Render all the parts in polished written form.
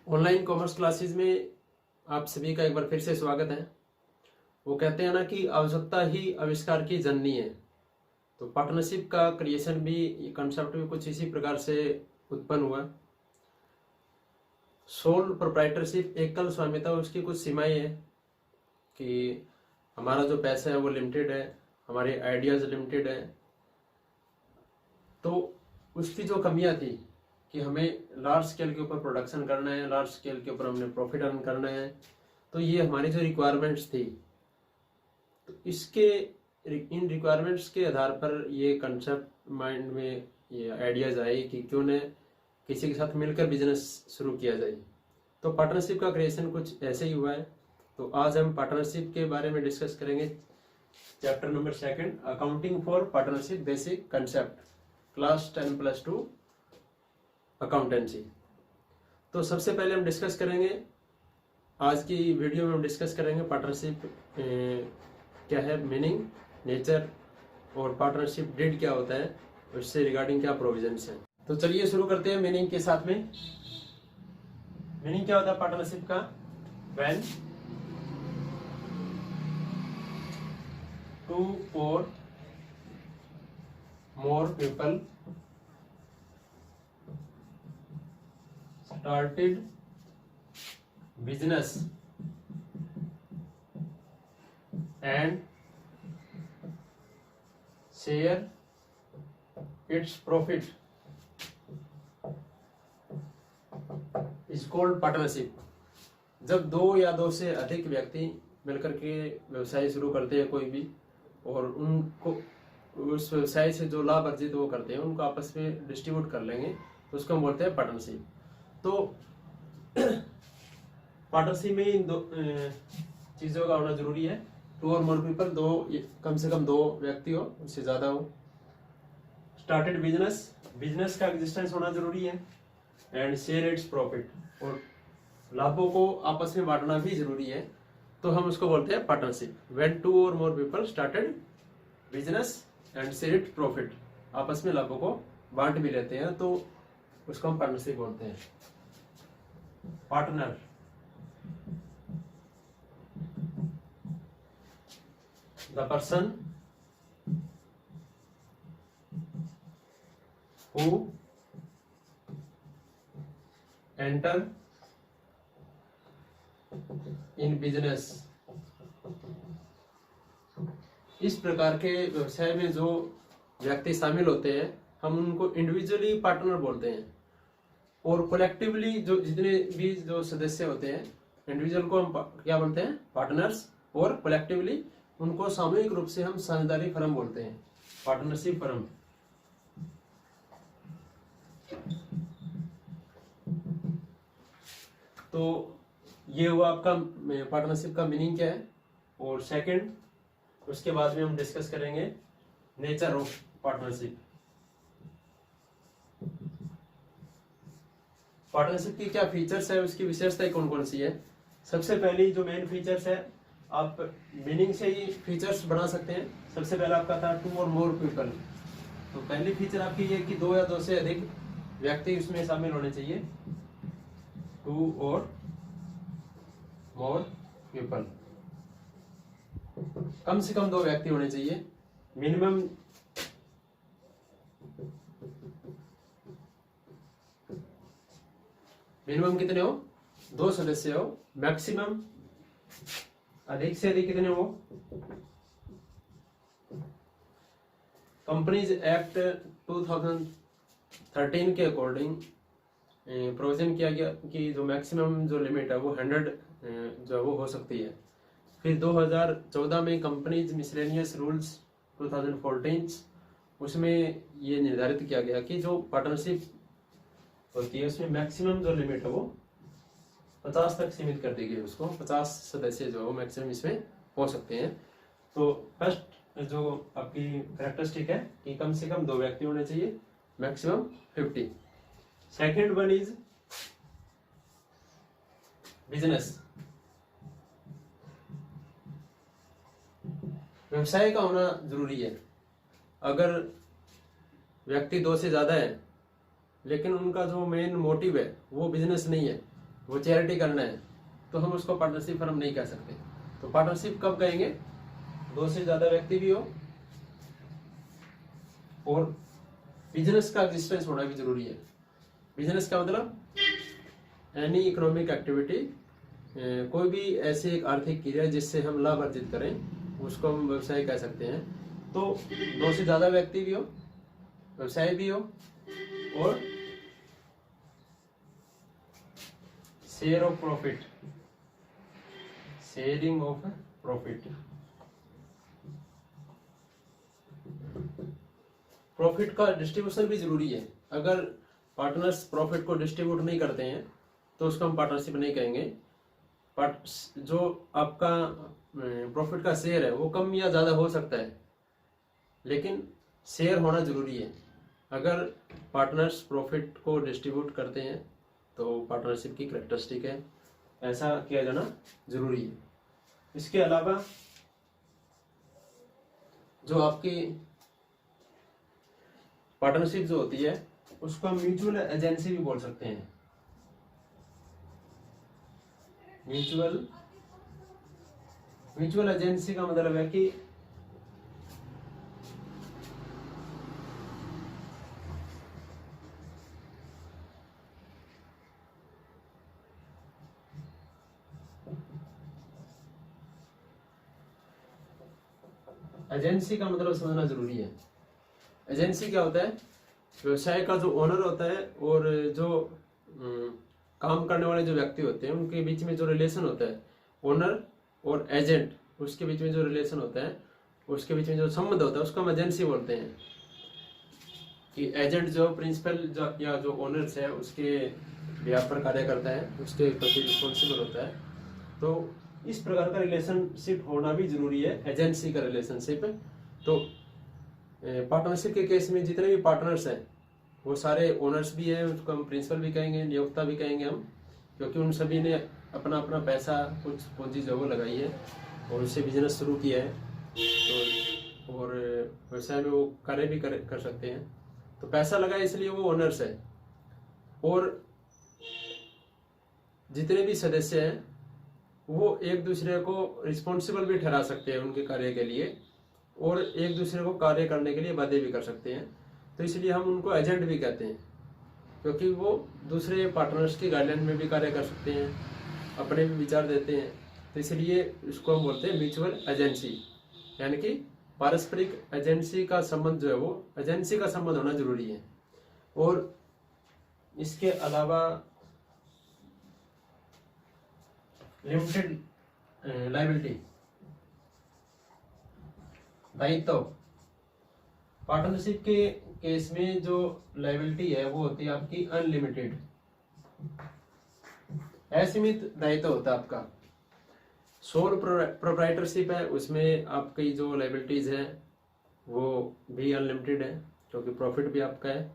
Online commerce classes में आप सभी का एक बार फिर से स्वागत है। वो कहते हैं ना कि आवश्यकता ही आविष्कार की जननी है। तो पार्टनरशिप का क्रिएशन भी, ये कंसेप्ट भी कुछ इसी प्रकार से उत्पन्न हुआ। सोल प्रोप्राइटरशिप, एकल स्वामित्व, उसकी कुछ सीमाएं हैं कि हमारा जो पैसा है वो लिमिटेड है, हमारे आइडियाज लिमिटेड है। तो उसकी जो कमियां थी कि हमें लार्ज स्केल के ऊपर प्रोडक्शन करना है, लार्ज स्केल के ऊपर हमने प्रॉफिट अर्न करना है, तो ये हमारी जो रिक्वायरमेंट्स थी, तो इसके इन रिक्वायरमेंट्स के आधार पर ये कंसेप्ट माइंड में ये आइडियाज आए कि क्यों न किसी के साथ मिलकर बिजनेस शुरू किया जाए। तो पार्टनरशिप का क्रिएशन कुछ ऐसे ही हुआ है। तो आज हम पार्टनरशिप के बारे में डिस्कस करेंगे। Chapter number 2, accounting for partnership basic concept, class 10+2 accountancy. तो सबसे पहले हम डिस्कस करेंगे, आज की वीडियो में हम डिस्कस करेंगे पार्टनरशिप क्या है, मीनिंग, नेचर, और पार्टनरशिप डीड क्या होता है, उससे रिगार्डिंग क्या प्रोविजंस हैं। तो चलिए शुरू करते हैं मीनिंग के साथ में। मीनिंग क्या होता है पार्टनरशिप का? व्हेन टू और more people started business and share its profit is called partnership। जब दो या दो से अधिक व्यक्ति मिलकर के व्यवसाय शुरू करते हैं कोई भी, और उनको उस व्यवसाय से जो लाभ अर्जित वो करते हैं उनको आपस में डिस्ट्रीब्यूट कर लेंगे, तो उसको हम बोलते हैं पार्टनरशिप। तो पार्टनरशिप में इन दो चीजों का होना जरूरी है। टू और मोर पीपल, कम से कम दो व्यक्ति हो, उससे ज्यादा हो। स्टार्टेड बिजनेस, बिजनेस का एग्जिस्टेंस होना जरूरी है। एंड शेयर इट्स प्रॉफिट, और लाभों को आपस में बांटना भी जरूरी है, तो हम उसको बोलते हैं पार्टनरशिप। व्हेन टू और more people started business and share it profit, आपस में लाभों को बांट भी लेते हैं, तो उसको हम पार्टनरशिप बोलते हैं। Partner, the person who enter in business. इस प्रकार के व्यवसाय में जो व्यक्ति शामिल होते हैं, हम उनको इंडिविजुअली पार्टनर बोलते हैं, और कलेक्टिवली जो जितने भी जो सदस्य होते हैं, इंडिविजुअल को हम क्या बोलते हैं? पार्टनर्स, और कलेक्टिवली उनको सामूहिक रूप से हम साझेदारी फर्म बोलते हैं, पार्टनरशिप फर्म। तो ये हुआ आपका पार्टनरशिप का मीनिंग क्या है। और सेकंड, उसके बाद में हम डिस्कस करेंगे नेचर ऑफ पार्टनरशिप। पार्टनरशिप की क्या फीचर्स है, उसकी विशेषताएं कौन कौन सी है। सबसे पहली जो मेन फीचर्स है, आप मीनिंग से ही फीचर्स बना सकते हैं। सबसे पहला आपका था टू और मोर पीपल। तो पहली फीचर आपकी ये कि दो या दो से अधिक व्यक्ति उसमें शामिल होने चाहिए। टू और मोर पीपल, कम से कम दो व्यक्ति होने चाहिए। मिनिमम कितने हो? दो सदस्य हो। मैक्सिमम, अधिक से अधिक कितने हो? कंपनीज एक्ट 2013 के अकॉर्डिंग प्रोविजन किया गया कि जो मैक्सिमम जो लिमिट है वो 100 जो वो हो सकती है। फिर 2014 में कंपनीज मिसलेनियस रूल्स 2014, उसमें ये निर्धारित किया गया कि जो पार्टनरशिप होती है उसमें मैक्सिमम जो लिमिट है वो 50 तक सीमित कर दी गई। उसको 50 सदस्य जो है मैक्सिमम इसमें हो सकते हैं। तो फर्स्ट जो आपकी कैरेक्टरिस्टिक है कि कम से कम दो व्यक्ति होने चाहिए, maximum 50। Second one is business, व्यवसाय का होना जरूरी है। अगर व्यक्ति दो से ज्यादा है लेकिन उनका जो मेन मोटिव है वो बिजनेस नहीं है, वो चैरिटी करना है, तो हम उसको पार्टनरशिप फर्म नहीं कह सकते। तो पार्टनरशिप कब कहेंगे? 2 से ज्यादा व्यक्ति भी हो और बिजनेस का एग्जिस्टेंस होना भी जरूरी है। बिजनेस का मतलब एनी इकोनॉमिक एक्टिविटी, कोई भी ऐसी एक आर्थिक क्रिया जिससे हम लाभ अर्जित करें, उसको हम व्यवसाय कह सकते हैं। तो 2 से ज्यादा व्यक्ति भी हो, व्यवसाय भी हो और share of profit, sharing of profit. Profit का डिस्ट्रीब्यूशन भी जरूरी है। अगर पार्टनर्स प्रॉफिट को डिस्ट्रीब्यूट नहीं करते हैं तो उसको हम पार्टनरशिप नहीं कहेंगे। जो आपका प्रॉफिट का शेयर है वो कम या ज्यादा हो सकता है, लेकिन शेयर होना जरूरी है। अगर पार्टनर्स प्रॉफिट को डिस्ट्रीब्यूट करते हैं तो पार्टनरशिप की कैरेक्टरिस्टिक है, ऐसा किया जाना जरूरी है। इसके अलावा जो आपकी पार्टनरशिप जो होती है उसको हम म्यूचुअल एजेंसी भी बोल सकते हैं। म्यूचुअल एजेंसी का मतलब है कि एजेंसी का मतलब समझना जरूरी है। एजेंसी क्या होता है? व्यवसाय का जो ओनर होता है और जो काम करने वाले जो व्यक्ति होते हैं उनके बीच में जो रिलेशन होता है, ओनर और एजेंट, उसके बीच में जो रिलेशन होता है, उसके बीच में जो संबंध होता है, उसको हम एजेंसी बोलते हैं। कि एजेंट जो प्रिंसिपल या जो ओनर्स है उसके बिहाफ पर कार्य करता है, उसके प्रति रिस्पॉन्सिबल होता है। तो इस प्रकार का रिलेशनशिप होना भी जरूरी है, एजेंसी का रिलेशनशिप। तो पार्टनरशिप के केस में जितने भी पार्टनर्स हैं वो सारे ओनर्स भी हैं, उसको हम प्रिंसिपल भी कहेंगे, नियोक्ता भी कहेंगे हम, क्योंकि उन सभी ने अपना अपना पैसा, कुछ पूंजी जो वो लगाई है और उससे बिजनेस शुरू किया है। तो और व्यवसाय में वो कार्य भी कर सकते हैं। तो पैसा लगा इसलिए वो ओनर्स है। और जितने भी सदस्य हैं वो एक दूसरे को रिस्पॉन्सिबल भी ठहरा सकते हैं उनके कार्य के लिए, और एक दूसरे को कार्य करने के लिए बाध्य भी कर सकते हैं। तो इसलिए हम उनको एजेंट भी कहते हैं, क्योंकि वो दूसरे पार्टनर्स की गाइडलाइन में भी कार्य कर सकते हैं, अपने भी विचार देते हैं। तो इसलिए इसको हम बोलते हैं म्यूचुअल एजेंसी, यानी कि पारस्परिक एजेंसी का संबंध जो है वो एजेंसी का संबंध होना जरूरी है। और इसके अलावा लिमिटेड लायबिलिटी, दायित्व। पार्टनरशिप के केस में जो लायबिलिटी है वो होती है आपकी अनलिमिटेड, असीमित दायित्व होता है आपका। सोल प्रोप्राइटरशिप है, उसमें आपकी जो लायबिलिटीज है वो भी अनलिमिटेड है, क्योंकि प्रॉफिट भी आपका है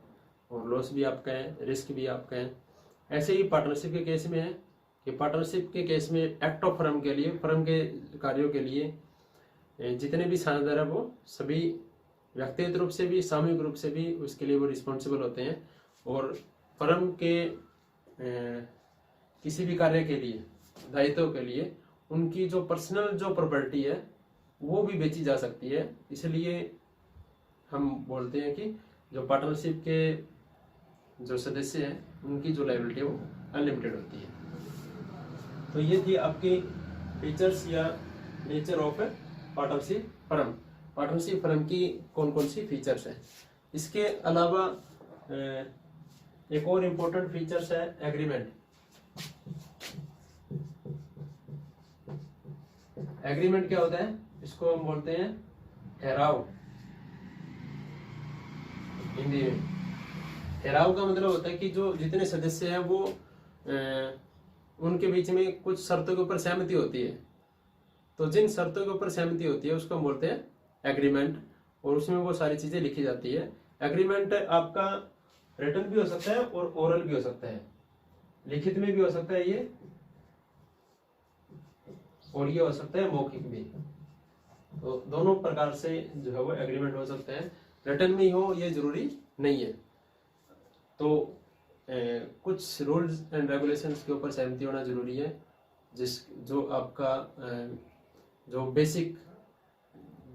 और लॉस भी आपका है, रिस्क भी आपका है। ऐसे ही पार्टनरशिप के केस में है कि पार्टनरशिप के केस में एक्ट ऑफ फर्म के लिए, फर्म के कार्यों के लिए जितने भी साझेदार है वो सभी व्यक्तिगत रूप से भी सामूहिक रूप से भी उसके लिए वो रिस्पॉन्सिबल होते हैं। और फर्म के किसी भी कार्य के लिए, दायित्व के लिए उनकी जो पर्सनल जो प्रॉपर्टी है वो भी बेची जा सकती है। इसलिए हम बोलते हैं कि जो पार्टनरशिप के जो सदस्य हैं उनकी जो लायबिलिटी है वो अनलिमिटेड होती है। तो ये थी आपकी फीचर्स या nature of partnership firm. Partnership firm की कौन कौन सी फीचर्स हैं। इसके अलावा एक और इम्पोर्टेंट फीचर्स है एग्रीमेंट। एग्रीमेंट क्या होता है? इसको हम बोलते हैं ठहराव। हिंदी में ठहराव का मतलब होता है कि जो जितने सदस्य हैं वो उनके बीच में कुछ शर्तों के ऊपर सहमति होती है। तो जिन शर्तों के ऊपर सहमति होती है उसको हम बोलते हैं एग्रीमेंट, और उसमें वो सारी चीजें लिखी जाती है। एग्रीमेंट आपका रिटन भी हो सकता है और ओरल भी हो सकता है, लिखित में भी हो सकता है ये, और ये हो सकता है मौखिक भी। तो दोनों प्रकार से जो है वो एग्रीमेंट हो सकता है, रिटन में ही हो ये जरूरी नहीं है। तो कुछ रूल्स एंड रेगुलेशंस के ऊपर सहमति होना जरूरी है, जो आपका जो बेसिक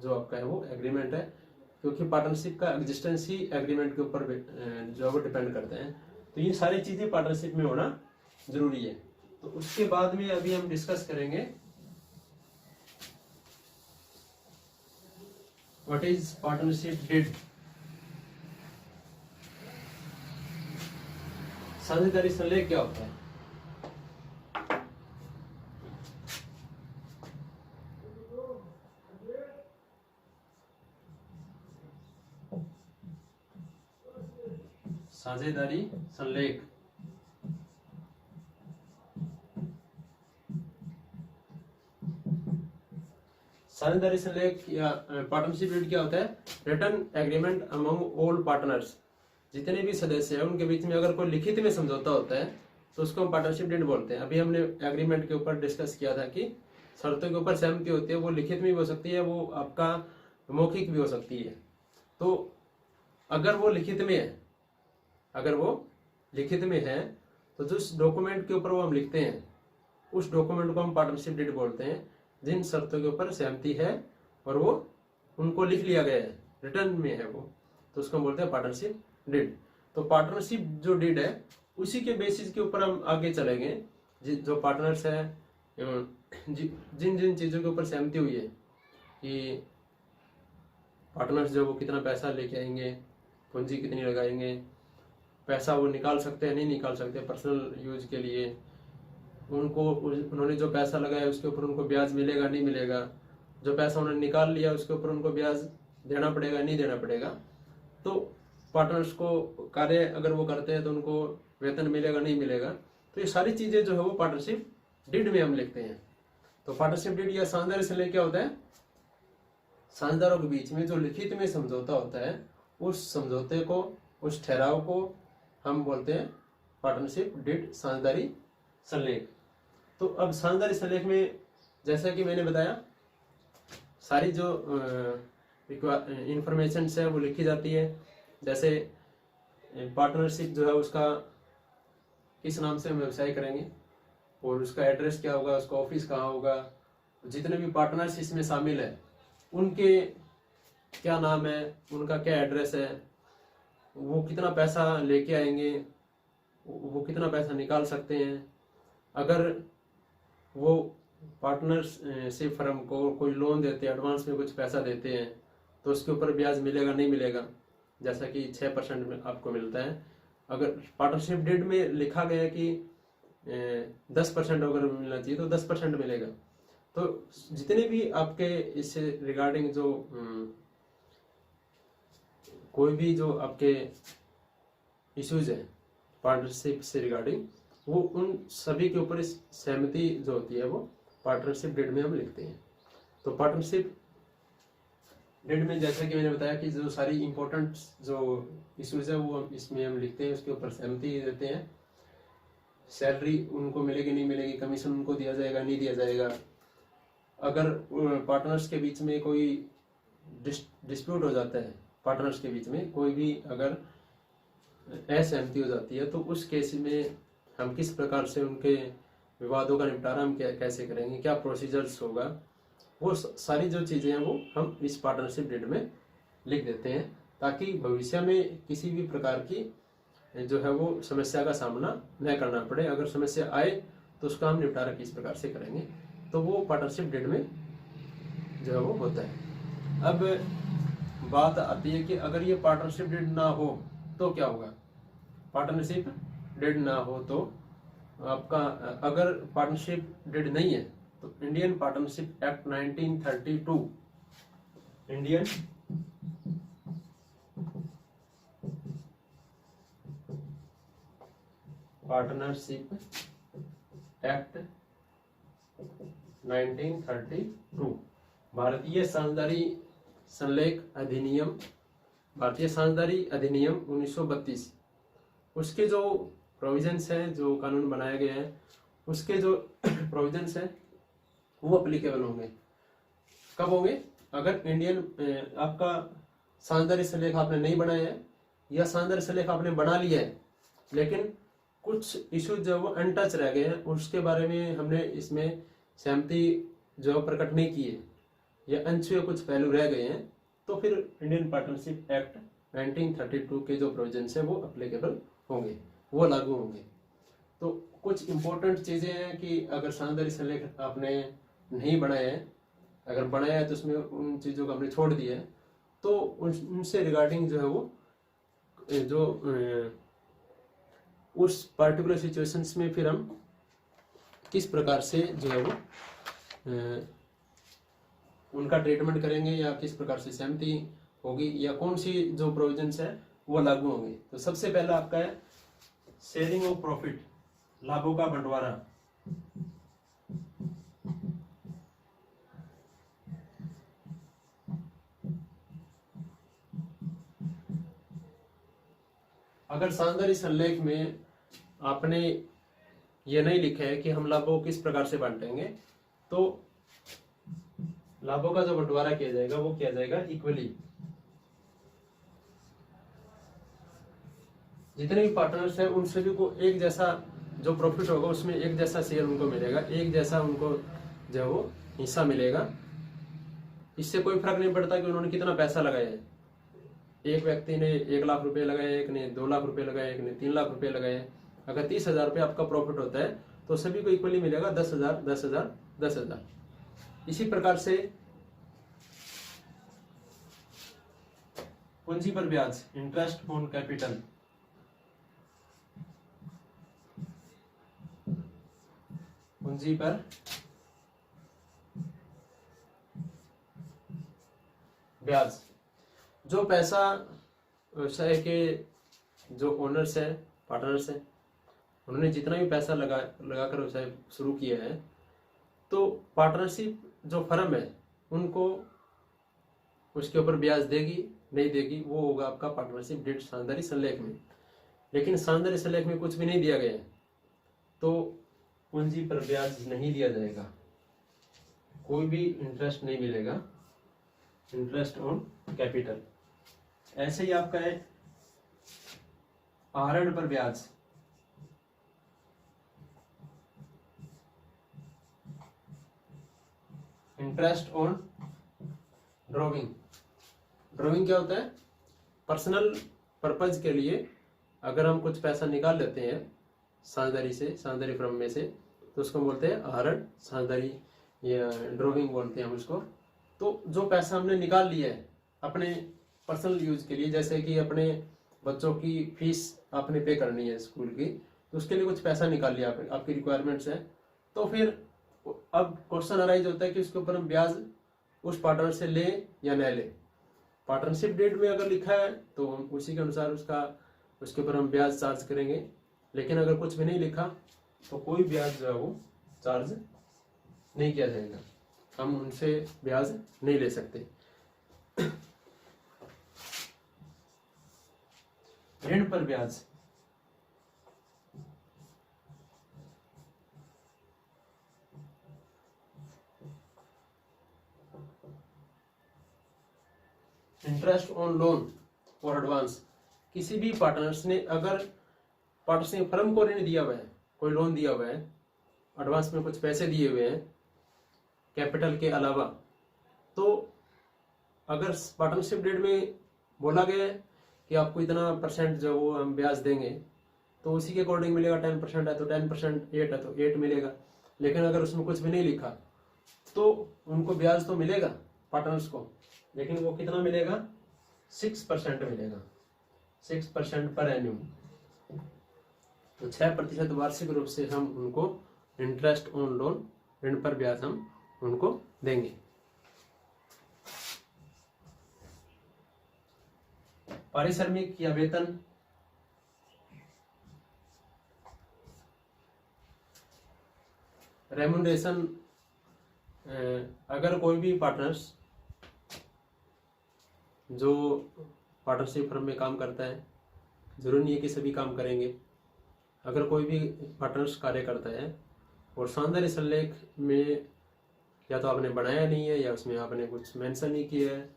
जो आपका है वो एग्रीमेंट है, क्योंकि पार्टनरशिप का एग्जिस्टेंस ही एग्रीमेंट के ऊपर जो है वो डिपेंड करते हैं। तो ये सारी चीजें पार्टनरशिप में होना जरूरी है। तो उसके बाद में अभी हम डिस्कस करेंगे व्हाट इज पार्टनरशिप डीड। साझेदारी संलेख क्या होता है? साझेदारी संलेख साझेदारी संलेख या पार्टनरशिप डीड क्या होता है? Written agreement among all partners, जितने भी सदस्य हैं उनके बीच में अगर कोई लिखित में समझौता होता है तो उसको हम पार्टनरशिप डीड बोलते हैं। अभी हमने एग्रीमेंट के ऊपर डिस्कस किया था कि शर्तों के ऊपर सहमति होती है, वो लिखित में भी हो सकती है, वो आपका मौखिक भी हो सकती है। तो अगर वो लिखित में है तो जिस डॉक्यूमेंट के ऊपर वो हम लिखते हैं उस डॉक्यूमेंट को हम पार्टनरशिप डीड बोलते हैं, जिन शर्तों के ऊपर सहमति है और वो उनको लिख लिया गया है, रिटर्न में है वो, तो उसको हम बोलते हैं पार्टनरशिप डीड। तो पार्टनरशिप जो डीड है उसी के बेसिस के ऊपर हम आगे चलेंगे। जो पार्टनर्स है, जिन जिन चीजों के ऊपर सहमति हुई है कि पार्टनर्स जो वो कितना पैसा लेके आएंगे, पूंजी कितनी लगाएंगे, पैसा वो निकाल सकते हैं नहीं निकाल सकते पर्सनल यूज के लिए, उन्होंने जो पैसा लगाया उसके ऊपर उनको ब्याज मिलेगा नहीं मिलेगा, जो पैसा उन्होंने निकाल लिया उसके ऊपर उनको ब्याज देना पड़ेगा नहीं देना पड़ेगा, तो पार्टनर्स को कार्य अगर वो करते हैं तो उनको वेतन मिलेगा नहीं मिलेगा, तो ये सारी चीजें जो है वो पार्टनरशिप डीड में हम लिखते हैं। तो पार्टनरशिप डीड या साझेदारी संलेख क्या होता है? साझेदारों के बीच में जो लिखित में समझौता होता है उस समझौते को, उस ठहराव को हम बोलते हैं पार्टनरशिप डीड साझेदारी संलेख। तो अब साझेदारी संलेख में जैसा कि मैंने बताया सारी जो इंफॉर्मेशन है वो लिखी जाती है। जैसे पार्टनरशिप जो है उसका किस नाम से हम व्यवसाय करेंगे और उसका एड्रेस क्या होगा, उसका ऑफिस कहाँ होगा, जितने भी पार्टनर्स इसमें शामिल है उनके क्या नाम है, उनका क्या एड्रेस है, वो कितना पैसा लेके आएंगे, वो कितना पैसा निकाल सकते हैं, अगर वो पार्टनरशिप फर्म को कोई लोन देते हैं, एडवांस में कुछ पैसा देते हैं तो उसके ऊपर ब्याज मिलेगा नहीं मिलेगा, जैसा कि 6% में आपको मिलता है। अगर पार्टनरशिप डीड में लिखा गया कि 10% अगर मिलना चाहिए तो 10% मिलेगा। तो जितने भी आपके इससे रिगार्डिंग जो कोई भी जो आपके इश्यूज है पार्टनरशिप से रिगार्डिंग, वो उन सभी के ऊपर सहमति जो होती है वो पार्टनरशिप डीड में हम लिखते हैं। तो पार्टनरशिप डीड में जैसा कि मैंने बताया कि जो सारी इंपॉर्टेंट जो इश्यूज है वो इसमें हम लिखते हैं, उसके ऊपर सहमति देते हैं। सैलरी उनको मिलेगी नहीं मिलेगी, कमीशन उनको दिया जाएगा नहीं दिया जाएगा, अगर पार्टनर्स के बीच में कोई डिस्प्यूट हो जाता है, पार्टनर्स के बीच में कोई भी अगर असहमति हो जाती है तो उस केस में हम किस प्रकार से उनके विवादों का निपटारा हम कैसे करेंगे, क्या प्रोसीजर्स होगा, वो सारी जो चीजें हैं वो हम इस पार्टनरशिप डीड में लिख देते हैं, ताकि भविष्य में किसी भी प्रकार की जो है वो समस्या का सामना न करना पड़े। अगर समस्या आए तो उसका हम निपटारा किस प्रकार से करेंगे, तो वो पार्टनरशिप डीड में जो है वो होता है। अब बात आती है कि अगर ये पार्टनरशिप डीड ना हो तो क्या होगा। पार्टनरशिप डीड ना हो तो आपका, अगर पार्टनरशिप डीड नहीं है तो Indian partnership act 1932, Indian partnership act 1932, भारतीय साझेदारी संलेख अधिनियम, भारतीय साझेदारी अधिनियम 1932, उसके जो प्रोविजंस हैं, जो कानून बनाया गया है उसके जो प्रोविजंस हैं वो अप्लीकेबल होंगे। कब होंगे? अगर इंडियन आपका साझेदारी संलेख आपने नहीं बनाया है या साझेदारी संलेख आपने बना लिया है लेकिन कुछ इशू जो वो अनटच रह गए हैं उसके बारे में हमने इसमें सहमति जो प्रकट नहीं की है या अनछुए कुछ पहलू रह गए हैं, तो फिर इंडियन पार्टनरशिप एक्ट 1932 के जो प्रोविजंस है वो अप्लीकेबल होंगे, वो लागू होंगे। तो कुछ इम्पोर्टेंट चीज़ें हैं कि अगर साझेदारी संलेख आपने नहीं बनाया है, अगर बनाया है तो उसमें उन चीज़ों को हमने छोड़ दिया है, तो उनसे रिगार्डिंग जो है वो जो उस पार्टिकुलर सिचुएशंस में फिर हम किस प्रकार से जो है वो उनका ट्रीटमेंट करेंगे या किस प्रकार से सहमति होगी या कौन सी जो प्रोविजंस है वो लागू होंगे। तो सबसे पहला आपका है शेयरिंग ऑफ प्रॉफिट, लाभों का बंटवारा। अगर साझेदारी संलेख में आपने ये नहीं लिखा है कि हम लाभों को किस प्रकार से बांटेंगे, तो लाभों का जो बंटवारा किया जाएगा वो किया जाएगा इक्वली। जितने भी पार्टनर्स हैं उन सभी को एक जैसा जो प्रॉफिट होगा उसमें एक जैसा शेयर उनको मिलेगा, एक जैसा उनको जो वो हिस्सा मिलेगा। इससे कोई फर्क नहीं पड़ता कि उन्होंने कितना पैसा लगाया है। एक व्यक्ति ने 1 लाख रुपए लगाए, एक ने 2 लाख रुपए लगाए, एक ने 3 लाख रुपए लगाए। अगर 30,000 रुपये आपका प्रॉफिट होता है तो सभी को इक्वली मिलेगा 10,000, 10,000, 10,000। इसी प्रकार से पूंजी पर ब्याज, इंटरेस्ट ऑन कैपिटल, पूंजी पर ब्याज। जो पैसा व्यवसाय के जो ओनर्स है, पार्टनर्स है, उन्होंने जितना भी पैसा लगाकर व्यवसाय शुरू किया है, तो पार्टनरशिप जो फर्म है उनको उसके ऊपर ब्याज देगी नहीं देगी वो होगा आपका पार्टनरशिप डीड साझेदारी संलेख में। लेकिन साझेदारी संलेख में कुछ भी नहीं दिया गया है तो पूंजी पर ब्याज नहीं दिया जाएगा, कोई भी इंटरेस्ट नहीं मिलेगा, इंटरेस्ट ऑन कैपिटल। ऐसे ही आपका है आहरण पर ब्याज, इंटरेस्ट ऑन ड्रॉविंग। ड्रॉविंग क्या होता है? पर्सनल पर्पज के लिए अगर हम कुछ पैसा निकाल लेते हैं साझेदारी से, साझेदारी फर्म में से, तो उसको बोलते हैं आहरण साझेदारी या ड्रॉविंग बोलते हैं हम उसको। तो जो पैसा हमने निकाल लिया है अपने पर्सनल यूज के लिए, जैसे कि अपने बच्चों की फीस आपने पे करनी है स्कूल की, तो उसके लिए कुछ पैसा निकाल लिया आपकी रिक्वायरमेंट्स है, तो फिर अब क्वेश्चन अराइज होता है कि उसके ऊपर हम ब्याज उस पार्टनर से ले या न ले। पार्टनरशिप डेट में अगर लिखा है तो हम उसी के अनुसार उसके ऊपर हम ब्याज चार्ज करेंगे। लेकिन अगर कुछ भी नहीं लिखा तो कोई ब्याज जो है वो चार्ज नहीं किया जाएगा, हम उनसे ब्याज नहीं ले सकते। ऋण पर ब्याज, इंटरेस्ट ऑन लोन और एडवांस। किसी भी पार्टनर्स ने अगर पार्टनर्स ने फर्म को ऋण दिया हुआ है, कोई लोन दिया हुआ है, एडवांस में कुछ पैसे दिए हुए हैं कैपिटल के अलावा, तो अगर पार्टनरशिप डेट में बोला गया है कि आपको इतना % जो वो हम ब्याज देंगे, तो उसी के अकॉर्डिंग मिलेगा। 10% है तो 10%, 8 है तो 8 मिलेगा। लेकिन अगर उसमें कुछ भी नहीं लिखा तो उनको ब्याज तो मिलेगा पार्टनर्स को, लेकिन वो कितना मिलेगा? 6% मिलेगा, 6% पर एन्यूम। तो 6% वार्षिक रूप से हम उनको इंटरेस्ट ऑन लोन, ऋण पर ब्याज हम उनको देंगे। पारिश्रमिक या वेतन, रेम्युनरेशन। अगर कोई भी पार्टनर्स जो पार्टनरशिप फर्म में काम करता है, जरूरी नहीं है कि सभी काम करेंगे, अगर कोई भी पार्टनर्स कार्य करता है और साझेदारी संलेख में या तो आपने बनाया नहीं है या उसमें आपने कुछ मेंशन नहीं किया है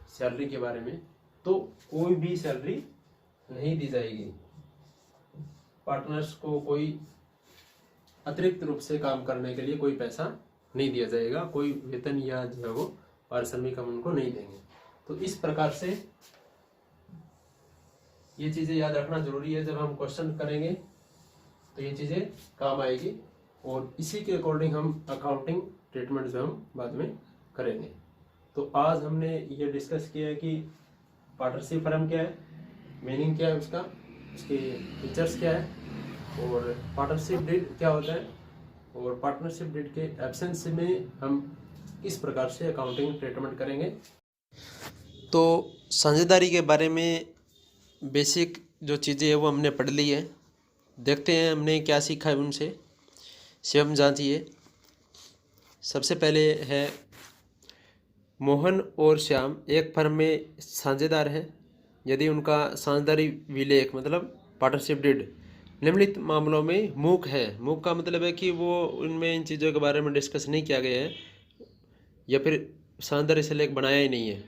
सैलरी के बारे में, तो कोई भी सैलरी नहीं दी जाएगी। पार्टनर्स को कोई अतिरिक्त रूप से काम करने के लिए कोई पैसा नहीं दिया जाएगा, कोई वेतन या जो है वो पारिश्रमिक हम उनको नहीं देंगे। तो इस प्रकार से ये चीजें याद रखना जरूरी है। जब हम क्वेश्चन करेंगे तो ये चीजें काम आएगी और इसी के अकॉर्डिंग हम अकाउंटिंग ट्रीटमेंट जो हम बाद में करेंगे। तो आज हमने ये डिस्कस किया है कि पार्टनरशिप फर्म क्या है, मीनिंग क्या है उसका, उसके फीचर्स क्या है, और पार्टनरशिप डीड क्या होता है, और पार्टनरशिप डीड के एब्सेंस में हम किस प्रकार से अकाउंटिंग ट्रीटमेंट करेंगे। तो साझेदारी के बारे में बेसिक जो चीज़ें हैं वो हमने पढ़ ली है। देखते हैं हमने क्या सीखा है उनसे, स्वयं जांचिए। सबसे पहले है मोहन और श्याम एक फर्म में साझेदार हैं यदि उनका साझेदारी विलेख मतलब पार्टनरशिप डीड निम्नलिखित मामलों में मूक है। मूक का मतलब है कि वो उनमें इन चीज़ों के बारे में डिस्कस नहीं किया गया है या फिर साझेदारी से लेख बनाया ही नहीं है।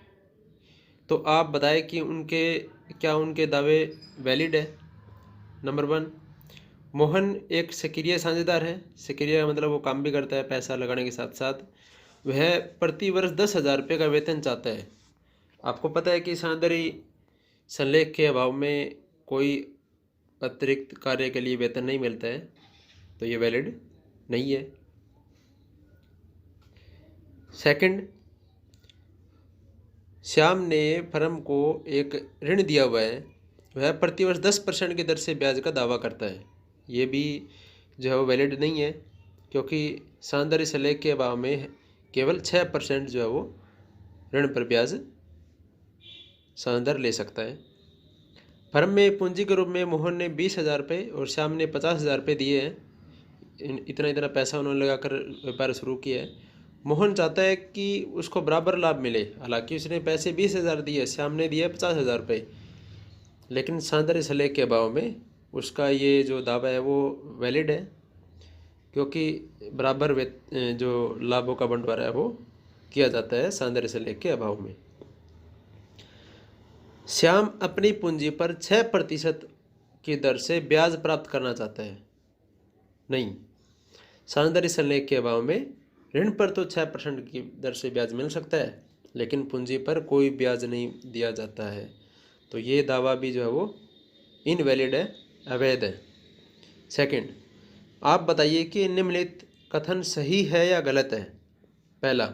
तो आप बताएं कि उनके दावे वैलिड है। नंबर 1, मोहन एक सक्रिय साझेदार है। सक्रिय मतलब वो काम भी करता है पैसा लगाने के साथ साथ। वह प्रति वर्ष 10,000 रुपये का वेतन चाहता है। आपको पता है कि साझेदारी संलेख के अभाव में कोई अतिरिक्त कार्य के लिए वेतन नहीं मिलता है, तो ये वैलिड नहीं है। सेकंड, श्याम ने फर्म को एक ऋण दिया हुआ है, वह प्रतिवर्ष 10% की दर से ब्याज का दावा करता है। ये भी जो है वो वैलिड नहीं है क्योंकि साझेदारी संलेख के अभाव में केवल 6% जो है वो ऋण पर ब्याज साझेदार ले सकता है। फर्म में पूंजी के रूप में मोहन ने 20,000 रुपये और श्याम ने 50,000 रुपये दिए हैं। इतना पैसा उन्होंने लगाकर व्यापार शुरू किया है। मोहन चाहता है कि उसको बराबर लाभ मिले, हालांकि उसने पैसे 20,000 दिए, श्याम ने दिए 50,000 रुपये, लेकिन साझेदारी संलेख के अभाव में उसका ये जो दावा है वो वैलिड है क्योंकि बराबर जो लाभों का बंटवारा है वो किया जाता है साझेदारी संलेख के अभाव में। श्याम अपनी पूंजी पर 6% की दर से ब्याज प्राप्त करना चाहता है। नहीं, साझेदारी संलेख के अभाव में ऋण पर तो 6% की दर से ब्याज मिल सकता है, लेकिन पूंजी पर कोई ब्याज नहीं दिया जाता है। तो ये दावा भी जो है वो इनवैलिड है, अवैध है। सेकंड, आप बताइए कि निम्नलिखित कथन सही है या गलत है। पहला,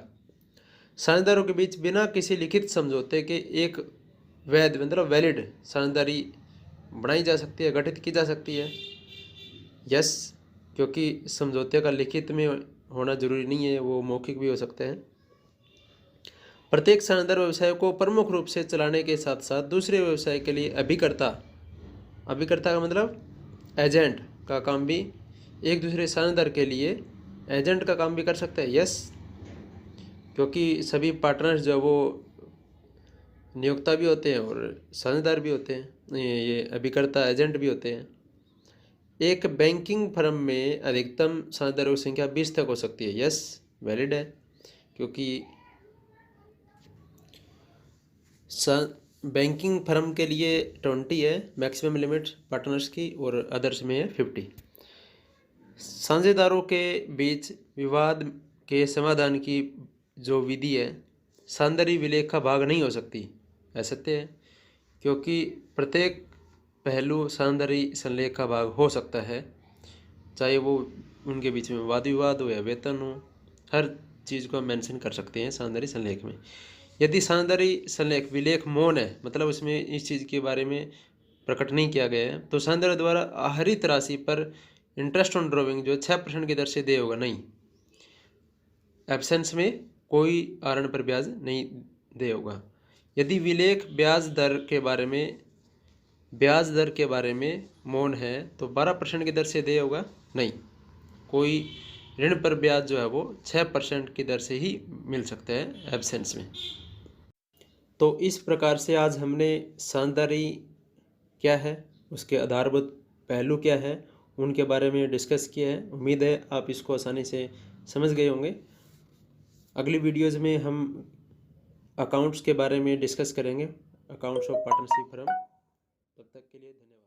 साझेदारों के बीच बिना किसी लिखित समझौते के एक वैध मतलब वैलिड साझेदारी बनाई जा सकती है, गठित की जा सकती है। यस, क्योंकि समझौते का लिखित में होना जरूरी नहीं है, वो मौखिक भी हो सकते हैं। प्रत्येक साझेदार व्यवसाय को प्रमुख रूप से चलाने के साथ साथ दूसरे व्यवसाय के लिए अभिकर्ता का मतलब एजेंट का काम भी एक दूसरे साझेदार के लिए एजेंट का काम भी कर सकता है। यस, क्योंकि सभी पार्टनर्स जो वो नियोक्ता भी होते हैं और साझेदार भी होते हैं, ये अभिकर्ता एजेंट भी होते हैं। एक बैंकिंग फर्म में अधिकतम साझेदारों की संख्या 20 तक हो सकती है। यस, वैलिड है क्योंकि बैंकिंग फर्म के लिए 20 है मैक्सिमम लिमिट पार्टनर्स की और अदर्स में है 50। साझेदारों के बीच विवाद के समाधान की जो विधि है साझेदारी विलेख का भाग नहीं हो सकती। ऐसा है क्योंकि प्रत्येक पहलू साझेदारी संलेख का भाग हो सकता है, चाहे वो उनके बीच में वाद विवाद हो या वेतन हो, हर चीज़ को हम मेंशन कर सकते हैं साझेदारी संलेख में। यदि साझेदारी संलेख विलेख मौन है मतलब उसमें इस चीज़ के बारे में प्रकट नहीं किया गया है, तो साझेदार द्वारा आहरित राशि पर इंटरेस्ट ऑन ड्रॉविंग जो 6% की दर से देय होगा। नहीं, एब्सेंस में कोई आहरण पर ब्याज नहीं देय होगा। यदि विलेख ब्याज दर के बारे में मौन है तो 12% की दर से देय होगा। नहीं, कोई ऋण पर ब्याज जो है वो 6% की दर से ही मिल सकता है एब्सेंस में। तो इस प्रकार से आज हमने साझेदारी क्या है, उसके आधारभूत पहलू क्या है, उनके बारे में डिस्कस किया है। उम्मीद है आप इसको आसानी से समझ गए होंगे। अगली वीडियोज़ में हम अकाउंट्स के बारे में डिस्कस करेंगे, अकाउंट्स ऑफ पार्टनरशिप फर्म। तब तक के लिए धन्यवाद।